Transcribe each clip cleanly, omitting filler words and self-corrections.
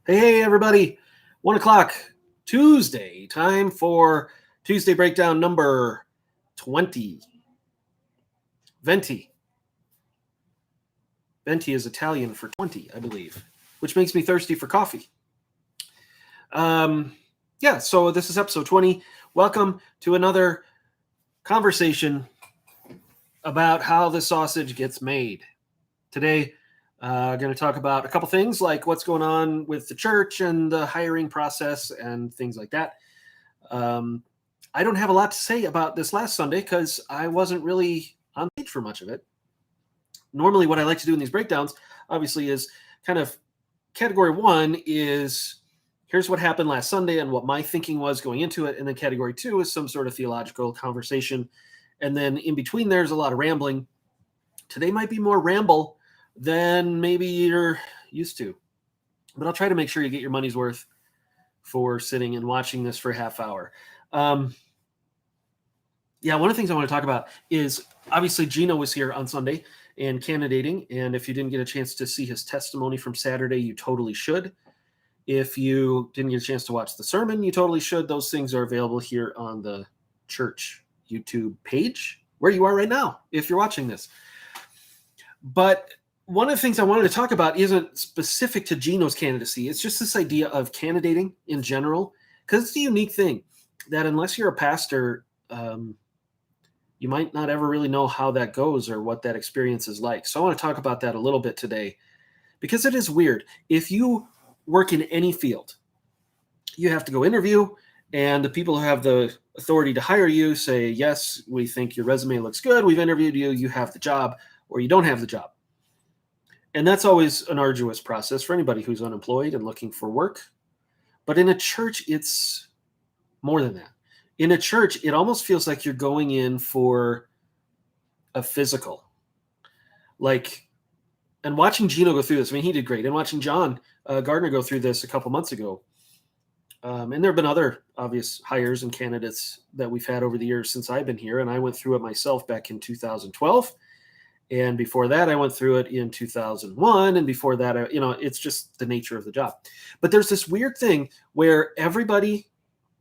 Hey, everybody. 1 o'clock Tuesday. Time for Tuesday breakdown number 20. Venti. Venti is Italian for 20, I believe, which makes me thirsty for coffee. So this is episode 20. Welcome to another conversation about how the sausage gets made. Today, going to talk about a couple things like what's going on with the church and the hiring process and things like that. I don't have a lot to say about this last Sunday because I wasn't really on stage for much of it. Normally, what I like to do in these breakdowns, obviously, is kind of category one is here's what happened last Sunday and what my thinking was going into it. And then category two is some sort of theological conversation. And then in between, there's a lot of rambling. Today might be more ramble than maybe you're used to. But I'll try to make sure you get your money's worth for sitting and watching this for a half hour. One of the things I want to talk about is obviously Gino was here on Sunday and candidating. And if you didn't get a chance to see his testimony from Saturday, you totally should. If you didn't get a chance to watch the sermon, you totally should. Those things are available here on the church YouTube page where you are right now, if you're watching this. But one of the things I wanted to talk about isn't specific to Gino's candidacy. It's just this idea of candidating in general, because it's a unique thing that unless you're a pastor, you might not ever really know how that goes or what that experience is like. So I want to talk about that a little bit today because it is weird. If you work in any field, you have to go interview, and the people who have the authority to hire you say, yes, we think your resume looks good. We've interviewed you. You have the job, or you don't have the job. And that's always an arduous process for anybody who's unemployed and looking for work. But in a church, it's more than that. In a church, it almost feels like you're going in for a physical. And watching Gino go through this, he did great. And watching John Gardner go through this a couple months ago. And there have been other obvious hires and candidates that we've had over the years since I've been here. And I went through it myself back in 2012. And before that, I went through it in 2001. And before that, it's just the nature of the job. But there's this weird thing where everybody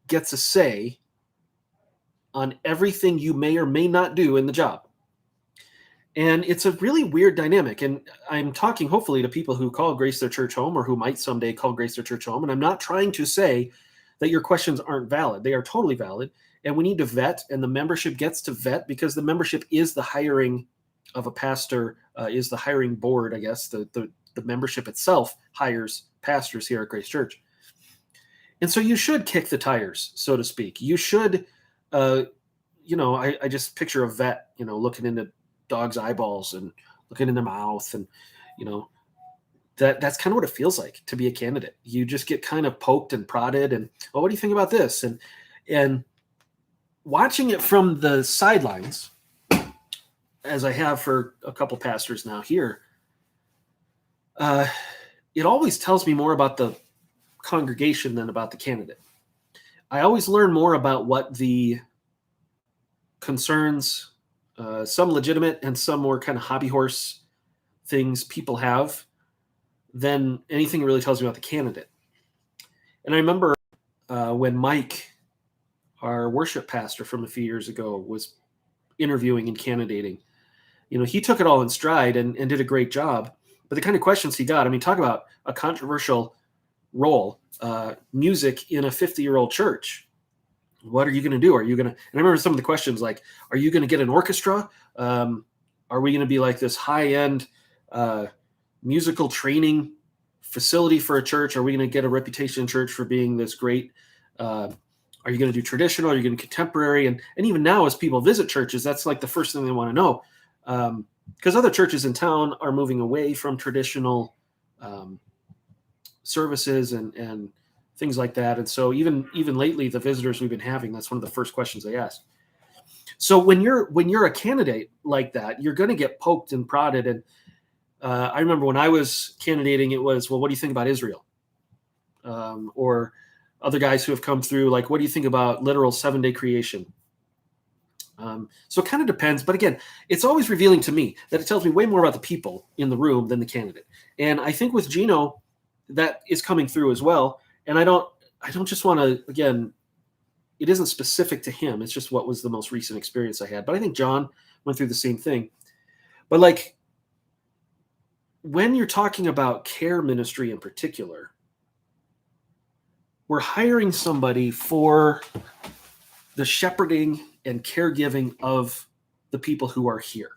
gets a say on everything you may or may not do in the job. And it's a really weird dynamic. And I'm talking hopefully to people who call Grace their church home or who might someday call Grace their church home. And I'm not trying to say that your questions aren't valid. They are totally valid. And we need to vet, and the membership gets to vet because the membership is the hiring of a pastor, is the hiring board, I guess. The membership itself hires pastors here at Grace Church. And so you should kick the tires, so to speak. You should, I just picture a vet, looking into dogs' eyeballs and looking in their mouth. And, that's kind of what it feels like to be a candidate. You just get kind of poked and prodded and, well, what do you think about this? And watching it from the sidelines, as I have for a couple pastors now here, it always tells me more about the congregation than about the candidate. I always learn more about what the concerns, some legitimate and some more kind of hobby horse things people have, than anything it really tells me about the candidate. And I remember when Mike, our worship pastor from a few years ago, was interviewing and candidating, he took it all in stride and did a great job. But the kind of questions he got, talk about a controversial role, music in a 50-year-old church. What are you going to do? And I remember some of the questions like, are you going to get an orchestra? Are we going to be like this high-end musical training facility for a church? Are we going to get a reputation in church for being this great? Are you going to do traditional? Are you going to contemporary? And even now, as people visit churches, that's like the first thing they want to know. Because other churches in town are moving away from traditional services and things like that. And so even lately, the visitors we've been having, that's one of the first questions they ask. So when you're a candidate like that, you're going to get poked and prodded. And I remember when I was candidating, it was, well, what do you think about Israel? Or other guys who have come through, like, what do you think about literal 7-day creation? So it kind of depends. But again, it's always revealing to me that it tells me way more about the people in the room than the candidate. And I think with Gino, that is coming through as well. And I don't just want to, again, it isn't specific to him. It's just what was the most recent experience I had. But I think John went through the same thing. But like, when you're talking about care ministry in particular, we're hiring somebody for the shepherding and caregiving of the people who are here,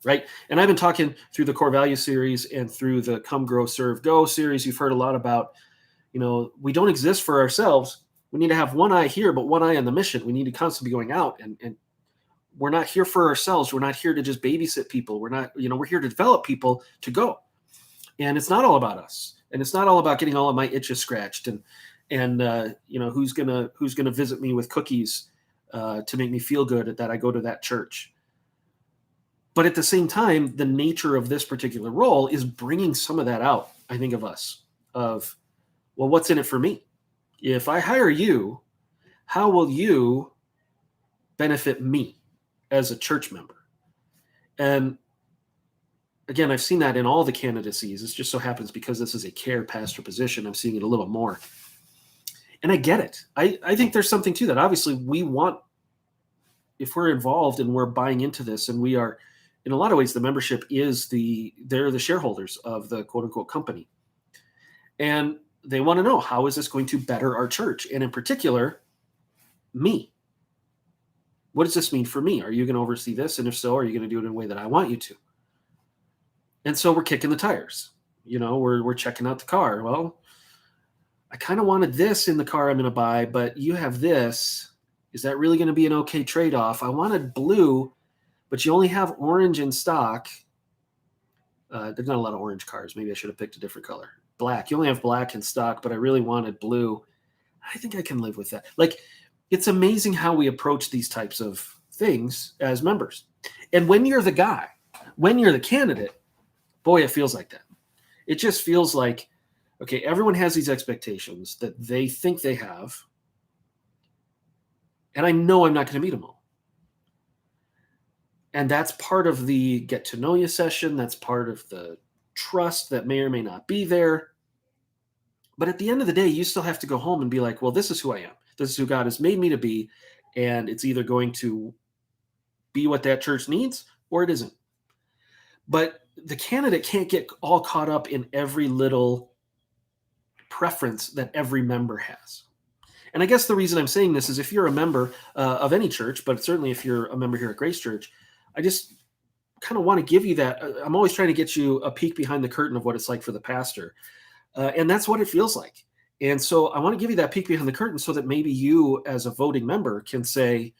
right? And I've been talking through the Core Value series and through the Come, Grow, Serve, Go series. You've heard a lot about, we don't exist for ourselves. We need to have one eye here, but one eye on the mission. We need to constantly be going out, and we're not here for ourselves. We're not here to just babysit people. We're not, we're here to develop people to go. And it's not all about us. And it's not all about getting all of my itches scratched and who's gonna visit me with cookies to make me feel good that I go to that church. But at the same time, the nature of this particular role is bringing some of that out, I think, of us, of, well, what's in it for me? If I hire you, how will you benefit me as a church member? And again, I've seen that in all the candidacies. It just so happens because this is a care pastor position, I'm seeing it a little more. And I get it. I think there's something to that. Obviously, we want, if we're involved and we're buying into this, and we are, in a lot of ways, the membership is they're the shareholders of the quote unquote company. And they want to know, how is this going to better our church? And in particular, me. What does this mean for me? Are you going to oversee this? And if so, are you going to do it in a way that I want you to? And so we're kicking the tires. We're checking out the car. Well, I kind of wanted this in the car I'm going to buy, but you have this. Is that really going to be an okay trade-off? I wanted blue, but you only have orange in stock. There's not a lot of orange cars. Maybe I should have picked a different color. Black. You only have black in stock, but I really wanted blue. I think I can live with that. Like, it's amazing how we approach these types of things as members. And when you're the guy, when you're the candidate, boy, it feels like that. It just feels like, okay, everyone has these expectations that they think they have, and I know I'm not going to meet them all. And that's part of the get to know you session. That's part of the trust that may or may not be there. But at the end of the day, you still have to go home and be like, well, this is who I am. This is who God has made me to be. And it's either going to be what that church needs or it isn't. But the candidate can't get all caught up in every little preference that every member has. And I guess the reason I'm saying this is if you're a member of any church, but certainly if you're a member here at Grace Church, I just kind of want to give you that. I'm always trying to get you a peek behind the curtain of what it's like for the pastor. And that's what it feels like. And so I want to give you that peek behind the curtain so that maybe you as a voting member can say,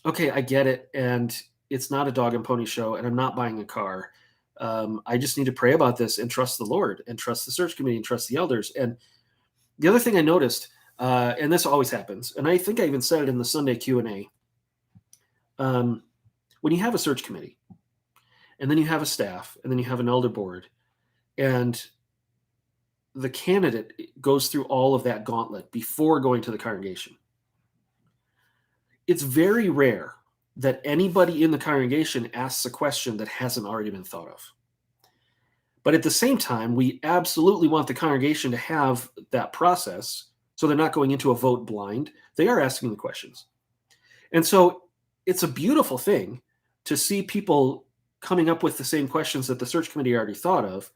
okay, I get it. And it's not a dog and pony show and I'm not buying a car. I just need to pray about this and trust the Lord and trust the search committee and trust the elders. And the other thing I noticed, and this always happens, and I think I even said it in the Sunday Q&A, when you have a search committee and then you have a staff and then you have an elder board and the candidate goes through all of that gauntlet before going to the congregation, it's very rare that anybody in the congregation asks a question that hasn't already been thought of. But at the same time, we absolutely want the congregation to have that process so they're not going into a vote blind. They are asking the questions. And so it's a beautiful thing to see people coming up with the same questions that the search committee already thought of,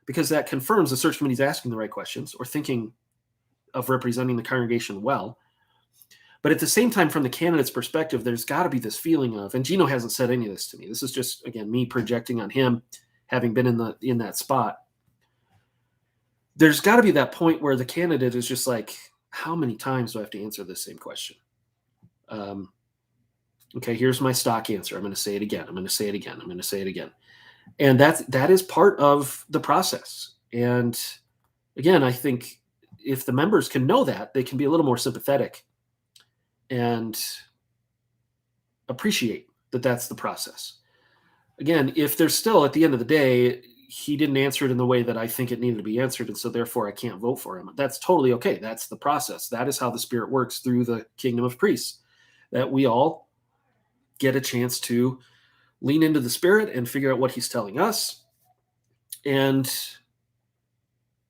because that confirms the search committee is asking the right questions or thinking of representing the congregation well. But at the same time, from the candidate's perspective, there's got to be this feeling of, and Gino hasn't said any of this to me. This is just, again, me projecting on him, having been in that spot. There's got to be that point where the candidate is just like, how many times do I have to answer this same question? Okay, here's my stock answer. I'm going to say it again. I'm going to say it again. I'm going to say it again. And that is part of the process. And again, I think if the members can know that, they can be a little more sympathetic and appreciate that that's the process. Again, if there's still, at the end of the day, he didn't answer it in the way that I think it needed to be answered, and so therefore I can't vote for him, that's totally okay. That's the process. That is how the Spirit works through the kingdom of priests, that we all get a chance to lean into the Spirit and figure out what he's telling us. And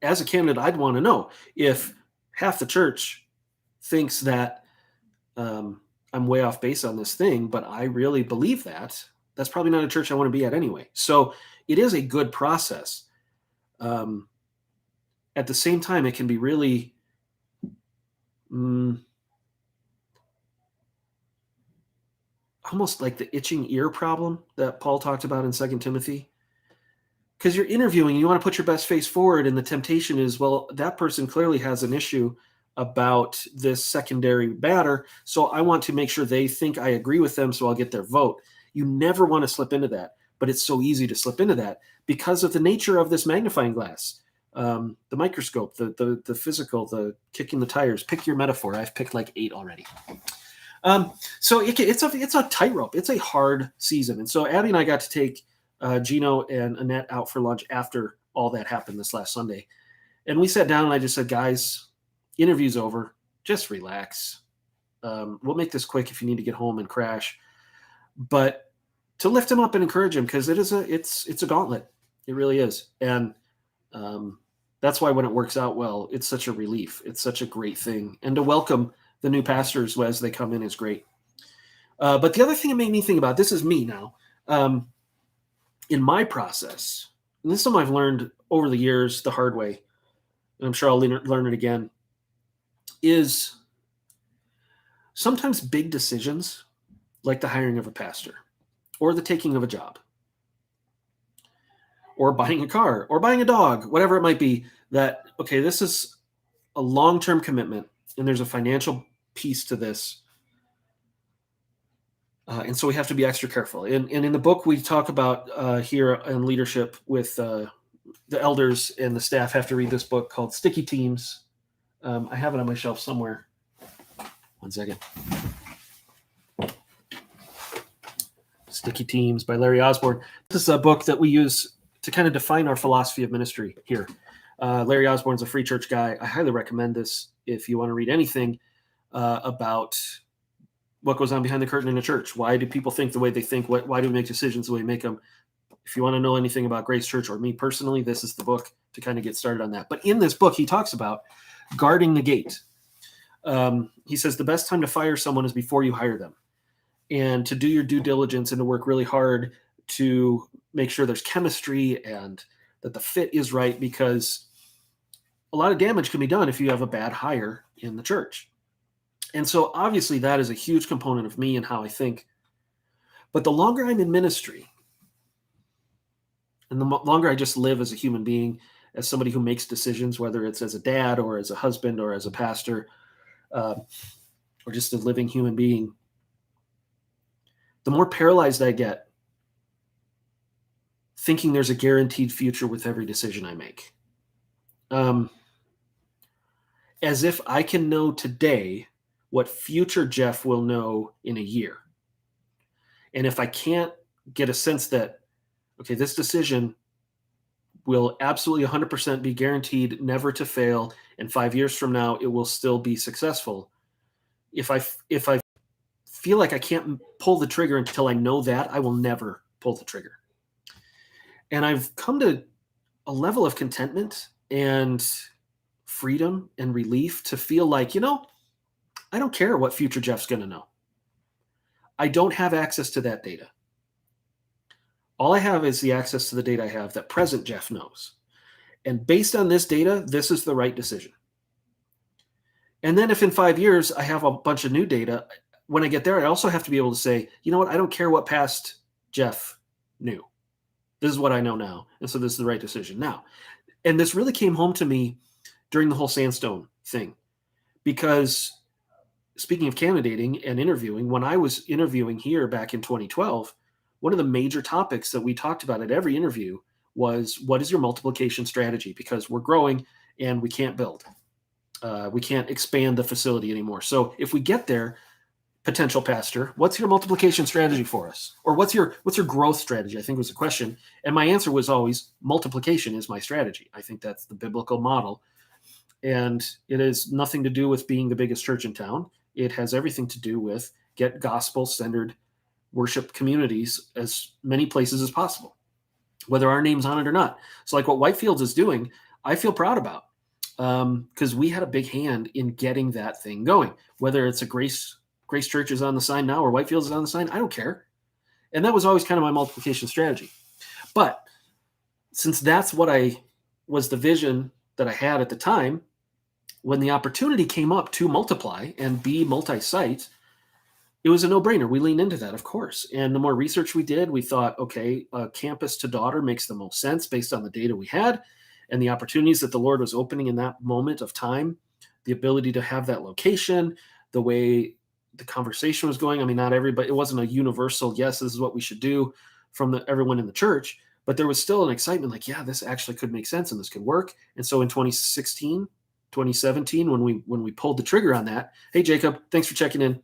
as a candidate, I'd want to know if half the church thinks that I'm way off base on this thing, but I really believe that. That's probably not a church I want to be at anyway. So it is a good process. At the same time, it can be really almost like the itching ear problem that Paul talked about in 2 Timothy. Because you're interviewing, you want to put your best face forward, and the temptation is, well, that person clearly has an issue about this secondary matter, so I want to make sure they think I agree with them, so I'll get their vote. You never want to slip into that, but it's so easy to slip into that because of the nature of this magnifying glass, the microscope, the physical, the kicking the tires. Pick your metaphor. I've picked like 8 already. So it's a tightrope. It's a hard season, and so Abby and I got to take Gino and Annette out for lunch after all that happened this last Sunday, and we sat down and I just said, guys, interview's over. Just relax. We'll make this quick if you need to get home and crash. But to lift him up and encourage him, because it's a gauntlet. It really is. And that's why when it works out well, it's such a relief. It's such a great thing. And to welcome the new pastors as they come in is great. But the other thing it made me think about, this is me now, in my process, and this is something I've learned over the years the hard way, and I'm sure I'll learn it again, is sometimes big decisions like the hiring of a pastor or the taking of a job or buying a car or buying a dog, whatever it might be, that, okay, this is a long-term commitment and there's a financial piece to this. And so we have to be extra careful. And in the book, we talk about here in leadership with the elders and the staff have to read this book called Sticky Teams. I have it on my shelf somewhere. One second. Sticky Teams by Larry Osborne. This is a book that we use to kind of define our philosophy of ministry here. Larry Osborne's a free church guy. I highly recommend this if you want to read anything about what goes on behind the curtain in a church. Why do people think the way they think? Why do we make decisions the way we make them? If you want to know anything about Grace Church or me personally, this is the book to kind of get started on that. But in this book, he talks about guarding the gate. He says the best time to fire someone is before you hire them, and to do your due diligence and to work really hard to make sure there's chemistry and that the fit is right, because a lot of damage can be done if you have a bad hire in the church. And so obviously that is a huge component of me and how I think. But the longer I'm in ministry and the longer I just live as a human being, as somebody who makes decisions, whether it's as a dad or as a husband or as a pastor, or just a living human being, the more paralyzed I get thinking there's a guaranteed future with every decision I make. As if I can know today what future Jeff will know in a year. And if I can't get a sense that, okay, this decision will absolutely 100% be guaranteed never to fail, and 5 years from now it will still be successful. If I feel like I can't pull the trigger until I know that, I will never pull the trigger. And I've come to a level of contentment and freedom and relief to feel like, I don't care what future Jeff's going to know. I don't have access to that data. All I have is the access to the data I have that present Jeff knows. And based on this data, this is the right decision. And then if in 5 years I have a bunch of new data, when I get there, I also have to be able to say, you know what, I don't care what past Jeff knew. This is what I know now. And so this is the right decision now. And this really came home to me during the whole Sandstone thing, because speaking of candidating and interviewing, when I was interviewing here back in 2012, one of the major topics that we talked about at every interview was, what is your multiplication strategy? Because we're growing and we can't build. We can't expand the facility anymore. So if we get there, potential pastor, what's your multiplication strategy for us? Or what's your growth strategy? I think was the question. And my answer was always, multiplication is my strategy. I think that's the biblical model. And it has nothing to do with being the biggest church in town. It has everything to do with get gospel-centered worship communities as many places as possible, whether our name's on it or not. So like what Whitefields is doing, I feel proud about, because we had a big hand in getting that thing going. Whether it's a Grace Church is on the sign now or Whitefields is on the sign, I don't care. And that was always kind of my multiplication strategy. But since that's what was the vision that I had at the time, when the opportunity came up to multiply and be multi-site, it was a no-brainer. We leaned into that, of course. And the more research we did, we thought, okay, campus to daughter makes the most sense based on the data we had and the opportunities that the Lord was opening in that moment of time, the ability to have that location, the way the conversation was going. I mean, not everybody, it wasn't a universal, yes, this is what we should do from everyone in the church, but there was still an excitement like, yeah, this actually could make sense and this could work. And so in 2016, 2017, when we pulled the trigger on that, hey, Jacob, thanks for checking in.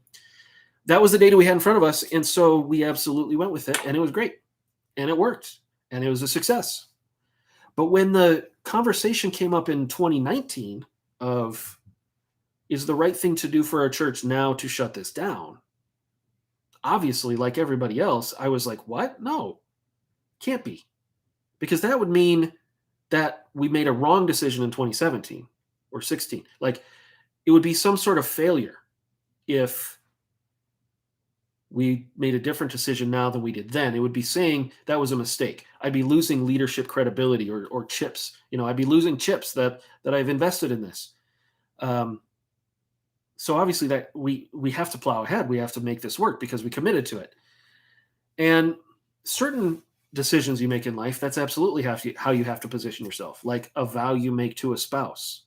That was the data we had in front of us. And so we absolutely went with it, and it was great, and it worked, and it was a success. But when the conversation came up in 2019 of, is the right thing to do for our church now to shut this down? Obviously, like everybody else, I was like, what? No, can't be. Because that would mean that we made a wrong decision in 2017 or 16. Like, it would be some sort of failure if we made a different decision now than we did then. It would be saying that was a mistake. I'd be losing leadership credibility or chips. I'd be losing chips that I've invested in this. So obviously that we have to plow ahead. We have to make this work because we committed to it. And certain decisions you make in life, that's absolutely how you have to position yourself, like a vow you make to a spouse.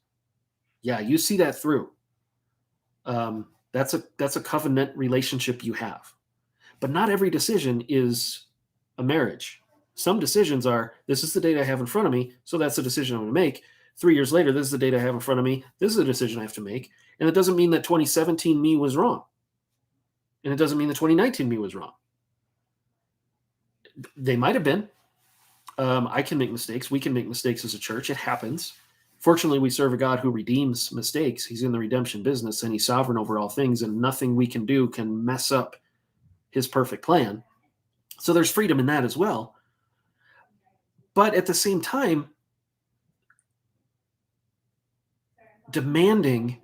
Yeah, you see that through. That's a covenant relationship you have. But not every decision is a marriage. Some decisions are, this is the data I have in front of me, so that's the decision I'm going to make. 3 years later, this is the data I have in front of me. This is a decision I have to make. And it doesn't mean that 2017 me was wrong. And it doesn't mean that 2019 me was wrong. They might have been. I can make mistakes. We can make mistakes as a church. It happens. Fortunately, we serve a God who redeems mistakes. He's in the redemption business, and he's sovereign over all things, and nothing we can do can mess up his perfect plan. So there's freedom in that as well. But at the same time, demanding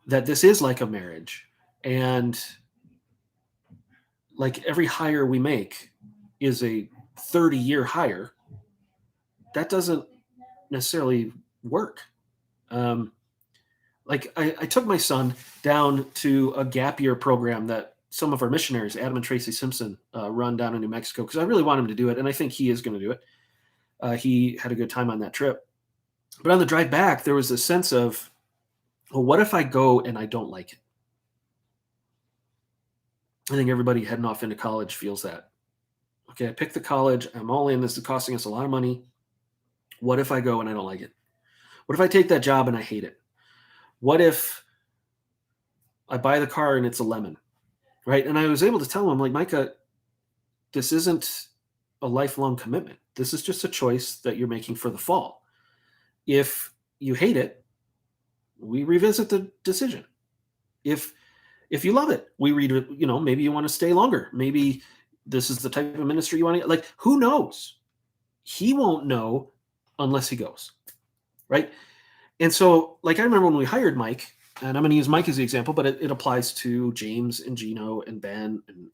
that this is like a marriage, and like every hire we make is a 30-year hire, that doesn't necessarily work. Like I took my son down to a gap year program that some of our missionaries, Adam and Tracy Simpson, run down in New Mexico, because I really want him to do it, and I think he is going to do it. He had a good time on that trip. But on the drive back, there was a sense of, well, what if I go and I don't like it? I think everybody heading off into college feels that. Okay, I picked the college. I'm all in. This is costing us a lot of money. What if I go and I don't like it? What if I take that job and I hate it? What if I buy the car and it's a lemon, right? And I was able to tell him, like, Micah, this isn't a lifelong commitment. This is just a choice that you're making for the fall. If you hate it, we revisit the decision. If you love it, we maybe you want to stay longer. Maybe this is the type of ministry you want to, like, who knows? He won't know unless he goes, right? And so, like, I remember when we hired Mike, and I'm going to use Mike as the example, but it applies to James and Gino and Ben and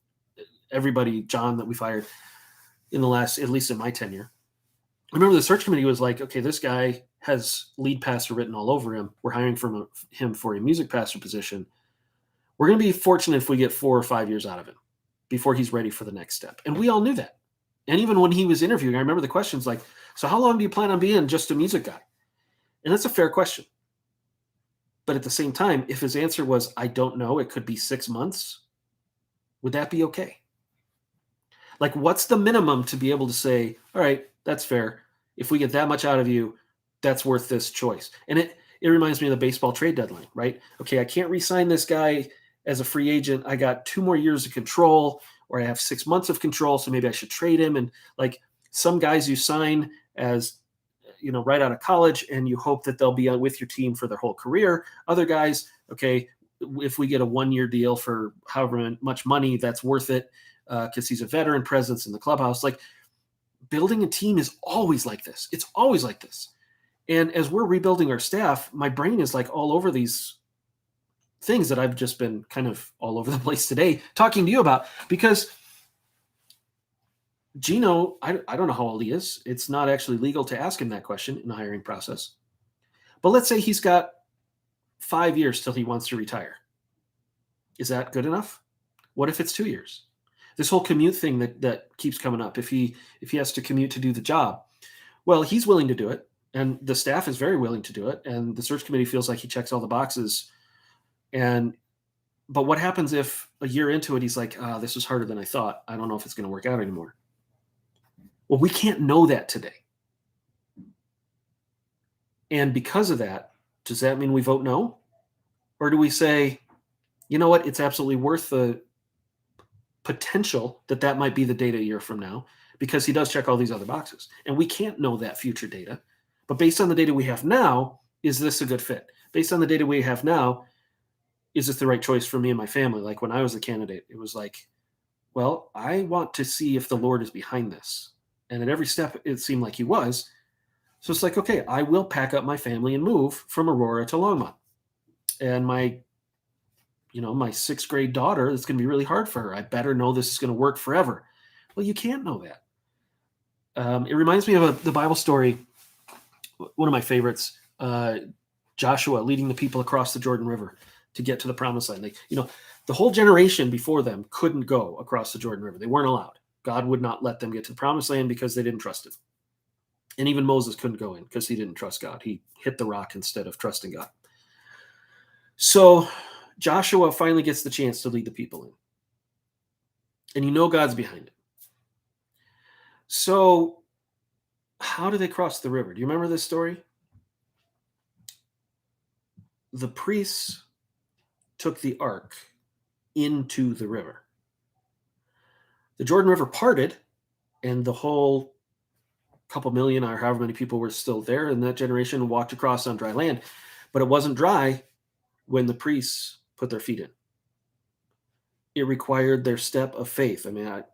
everybody, John, that we've hired in the last, at least in my tenure. I remember the search committee was like, okay, this guy has lead pastor written all over him. We're hiring him for a music pastor position. We're going to be fortunate if we get 4 or 5 years out of him before he's ready for the next step. And we all knew that. And even when he was interviewing, I remember the questions like, so how long do you plan on being just a music guy? And that's a fair question. But at the same time, if his answer was, I don't know, it could be 6 months, would that be okay? Like, what's the minimum to be able to say, all right, that's fair. If we get that much out of you, that's worth this choice. And it reminds me of the baseball trade deadline, right? Okay, I can't re-sign this guy as a free agent. I got 2 more years of control, or I have 6 months of control, so maybe I should trade him. And like, some guys you sign as, right out of college, and you hope that they'll be with your team for their whole career. Other guys, okay, if we get a 1-year deal for however much money, that's worth it because he's a veteran presence in the clubhouse. Like, building a team is always like this. It's always like this. And as we're rebuilding our staff, my brain is like all over these things that I've just been kind of all over the place today talking to you about, because Gino, I don't know how old he is. It's not actually legal to ask him that question in the hiring process. But let's say he's got 5 years till he wants to retire. Is that good enough? What if it's 2 years? This whole commute thing that keeps coming up. If he has to commute to do the job, well, he's willing to do it, and the staff is very willing to do it, and the search committee feels like he checks all the boxes. But what happens if a year into it he's like, this is harder than I thought. I don't know if it's going to work out anymore. Well, we can't know that today. And because of that, does that mean we vote no? Or do we say, you know what, it's absolutely worth the potential that might be the data a year from now, because he does check all these other boxes. And we can't know that future data. But based on the data we have now, is this a good fit? Based on the data we have now, is this the right choice for me and my family? Like when I was a candidate, it was like, well, I want to see if the Lord is behind this. And at every step, it seemed like he was. So it's like, okay, I will pack up my family and move from Aurora to Longmont. And my 6th grade daughter, it's going to be really hard for her. I better know this is going to work forever. Well, you can't know that. It reminds me of the Bible story, one of my favorites, Joshua leading the people across the Jordan River to get to the promised land. The whole generation before them couldn't go across the Jordan River. They weren't allowed. God would not let them get to the promised land because they didn't trust him. And even Moses couldn't go in because he didn't trust God. He hit the rock instead of trusting God. So Joshua finally gets the chance to lead the people in. And God's behind it. So how do they cross the river? Do you remember this story? The priests took the ark into the river. The Jordan River parted, and the whole couple million or however many people were still there in that generation walked across on dry land. But it wasn't dry when the priests put their feet in. It required their step of faith. I mean, I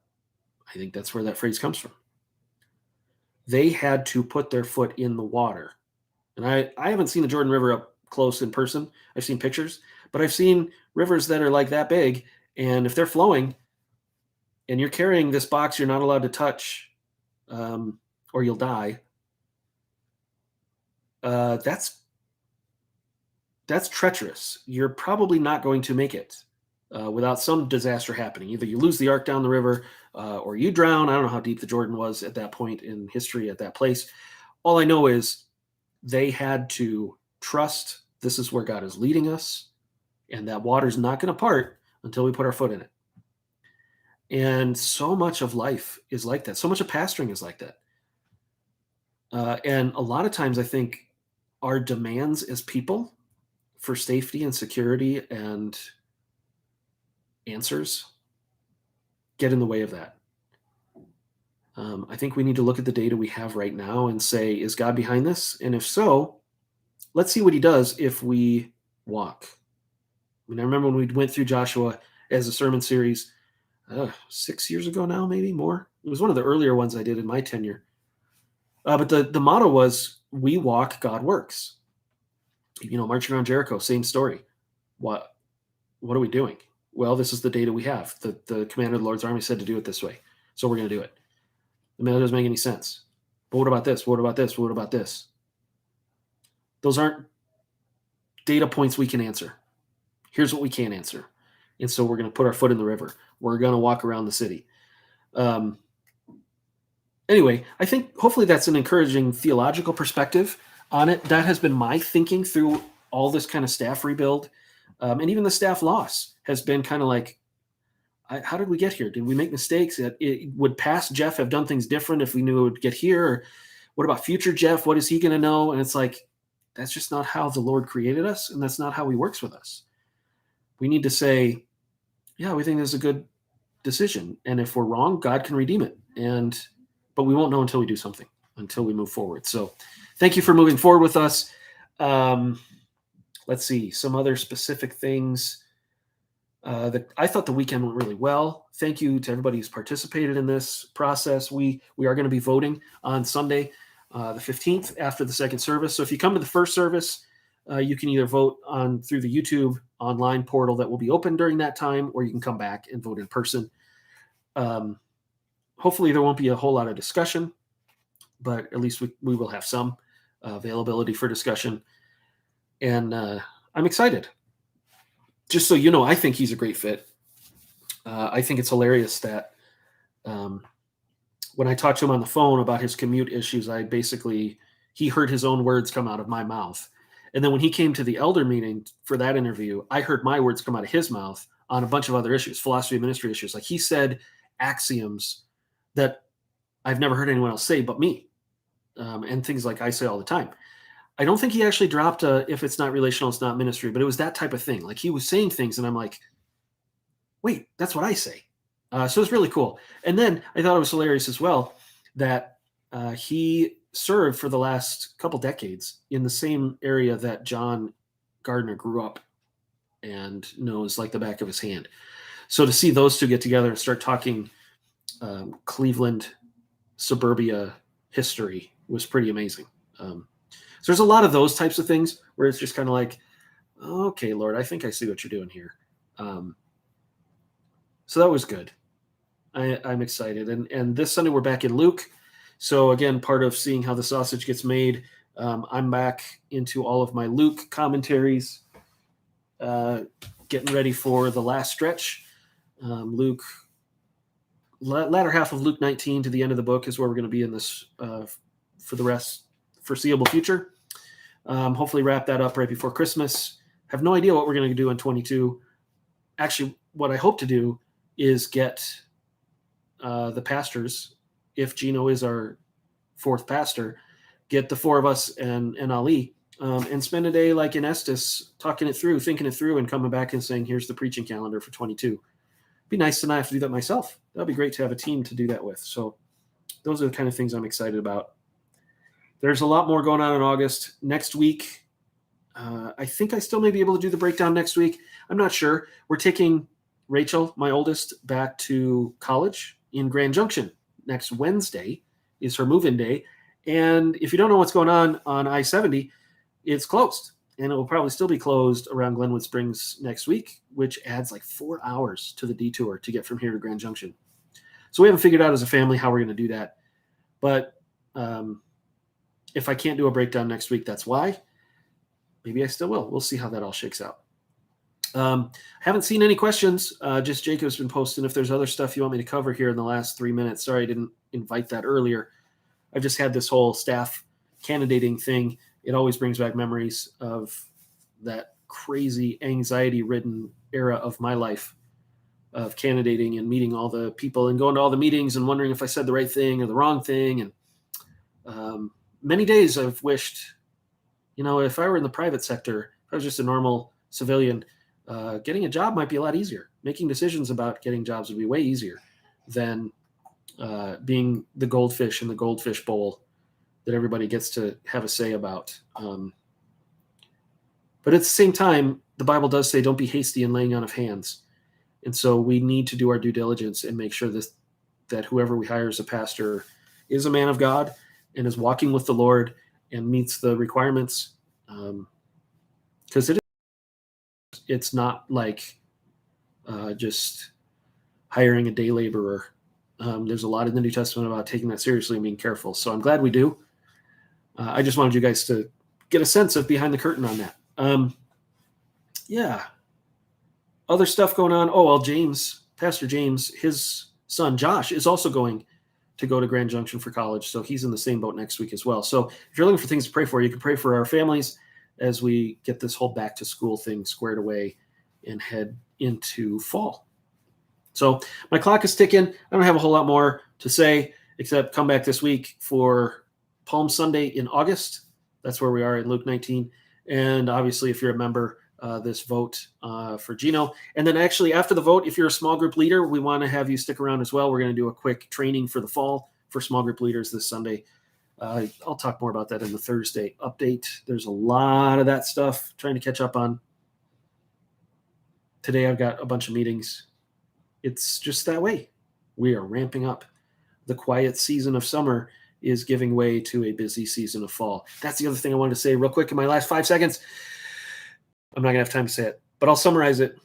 think that's where that phrase comes from. They had to put their foot in the water. And I haven't seen the Jordan River up close in person. I've seen pictures, but I've seen rivers that are like that big. And if they're flowing and you're carrying this box you're not allowed to touch, or you'll die, that's treacherous. You're probably not going to make it without some disaster happening. Either you lose the ark down the river or you drown. I don't know how deep the Jordan was at that point in history at that place. All I know is they had to trust this is where God is leading us, and that water's not going to part until we put our foot in it. And so much of life is like that. So much of pastoring is like that. And a lot of times I think our demands as people for safety and security and answers get in the way of that. I think we need to look at the data we have right now and say, is God behind this? And if so, let's see what he does if we walk. I mean, I remember when we went through Joshua as a sermon series 6 years ago now, maybe more. It was one of the earlier ones I did in my tenure. But the motto was, we walk, God works. Marching around Jericho, same story. What are we doing? Well, this is the data we have. The commander of the Lord's army said to do it this way, so we're going to do it. I mean, that doesn't make any sense. But what about this? What about this? What about this? Those aren't data points we can answer. Here's what we can answer. And so we're going to put our foot in the river. We're going to walk around the city. Anyway, I think hopefully that's an encouraging theological perspective on it. That has been my thinking through all this kind of staff rebuild. And even the staff loss has been kind of like, how did we get here? Did we make mistakes? Would past Jeff have done things different if we knew it would get here? Or what about future Jeff? What is he going to know? And it's like, that's just not how the Lord created us. And that's not how he works with us. We need to say, yeah, we think this is a good decision. And if we're wrong, God can redeem it. But we won't know until we do something, until we move forward. So thank you for moving forward with us. Let's see, some other specific things. That I thought the weekend went really well. Thank you to everybody who's participated in this process. We are going to be voting on Sunday. the 15th after the second service. So if you come to the first service, you can either vote on through the YouTube online portal that will be open during that time, or you can come back and vote in person. Hopefully there won't be a whole lot of discussion, but at least we will have some availability for discussion. And I'm excited. Just so you know, I think he's a great fit. I think it's hilarious that when I talked to him on the phone about his commute issues, he heard his own words come out of my mouth. And then when he came to the elder meeting for that interview, I heard my words come out of his mouth on a bunch of other issues, philosophy of ministry issues. Like he said axioms that I've never heard anyone else say but me, and things like I say all the time. I don't think he actually dropped if it's not relational, it's not ministry, but it was that type of thing. Like he was saying things and I'm like, wait, that's what I say. So it's really cool. And then I thought it was hilarious as well that he served for the last couple decades in the same area that John Gardner grew up and knows like the back of his hand. So to see those two get together and start talking Cleveland suburbia history was pretty amazing. So there's a lot of those types of things where it's just kind of like, okay, Lord, I think I see what you're doing here. So that was good. I'm excited. And this Sunday we're back in Luke. So again, part of seeing how the sausage gets made, I'm back into all of my Luke commentaries, getting ready for the last stretch. Latter half of Luke 19 to the end of the book is where we're going to be in this for the foreseeable future. Hopefully wrap that up right before Christmas. Have no idea what we're going to do in 22. Actually, what I hope to do is get the pastors, if Gino is our fourth pastor, get the four of us and Ali and spend a day like in Estes talking it through, thinking it through, and coming back and saying, here's the preaching calendar for 22. Be nice to not have to do that myself. That'd be great to have a team to do that with. So those are the kind of things I'm excited about. There's a lot more going on in August. Next week, I think I still may be able to do the breakdown next week. I'm not sure. We're taking Rachel, my oldest, back to college in Grand Junction. Next Wednesday is her move-in day. And if you don't know what's going on I-70, it's closed. And it will probably still be closed around Glenwood Springs next week, which adds like 4 hours to the detour to get from here to Grand Junction. So we haven't figured out as a family how we're going to do that. But if I can't do a breakdown next week, that's why. Maybe I still will. We'll see how that all shakes out. Haven't seen any questions. Just Jacob's been posting if there's other stuff you want me to cover here in the last 3 minutes. Sorry, I didn't invite that earlier. I've just had this whole staff candidating thing. It always brings back memories of that crazy anxiety-ridden era of my life of candidating and meeting all the people and going to all the meetings and wondering if I said the right thing or the wrong thing. And many days I've wished, if I were in the private sector, if I was just a normal civilian, getting a job might be a lot easier. Making decisions about getting jobs would be way easier than being the goldfish in the goldfish bowl that everybody gets to have a say about. But at the same time, the Bible does say, don't be hasty in laying on of hands. And so we need to do our due diligence and make sure that whoever we hire as a pastor is a man of God and is walking with the Lord and meets the requirements. Because it's not like just hiring a day laborer. There's a lot in the New Testament about taking that seriously and being careful. So I'm glad we do. I just wanted you guys to get a sense of behind the curtain on that. Yeah. Other stuff going on. Oh, well, Pastor James, his son Josh is also going to go to Grand Junction for college. So he's in the same boat next week as well. So if you're looking for things to pray for, you can pray for our families as we get this whole back to school thing squared away and head into fall. So my clock is ticking. I don't have a whole lot more to say, except come back this week for Palm Sunday in August. That's where we are in Luke 19. And obviously, if you're a member, this vote for Gino. And then actually after the vote, if you're a small group leader, we want to have you stick around as well. We're going to do a quick training for the fall for small group leaders this Sunday. I'll talk more about that in the Thursday update. There's a lot of that stuff trying to catch up on. Today I've got a bunch of meetings. It's just that way. We are ramping up. The quiet season of summer is giving way to a busy season of fall. That's the other thing I wanted to say real quick in my last 5 seconds. I'm not going to have time to say it, but I'll summarize it.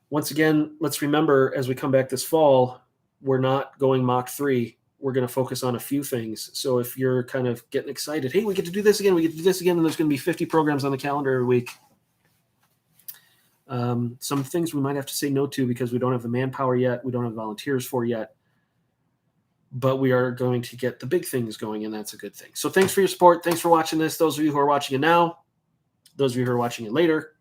Once again, let's remember as we come back this fall, we're not going Mach 3. We're going to focus on a few things. So if you're kind of getting excited, hey, we get to do this again, we get to do this again, and there's going to be 50 programs on the calendar every week. Some things we might have to say no to because we don't have the manpower yet. We don't have volunteers for yet. But we are going to get the big things going, and that's a good thing. So thanks for your support. Thanks for watching this. Those of you who are watching it now, those of you who are watching it later,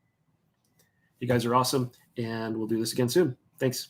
you guys are awesome, and we'll do this again soon. Thanks.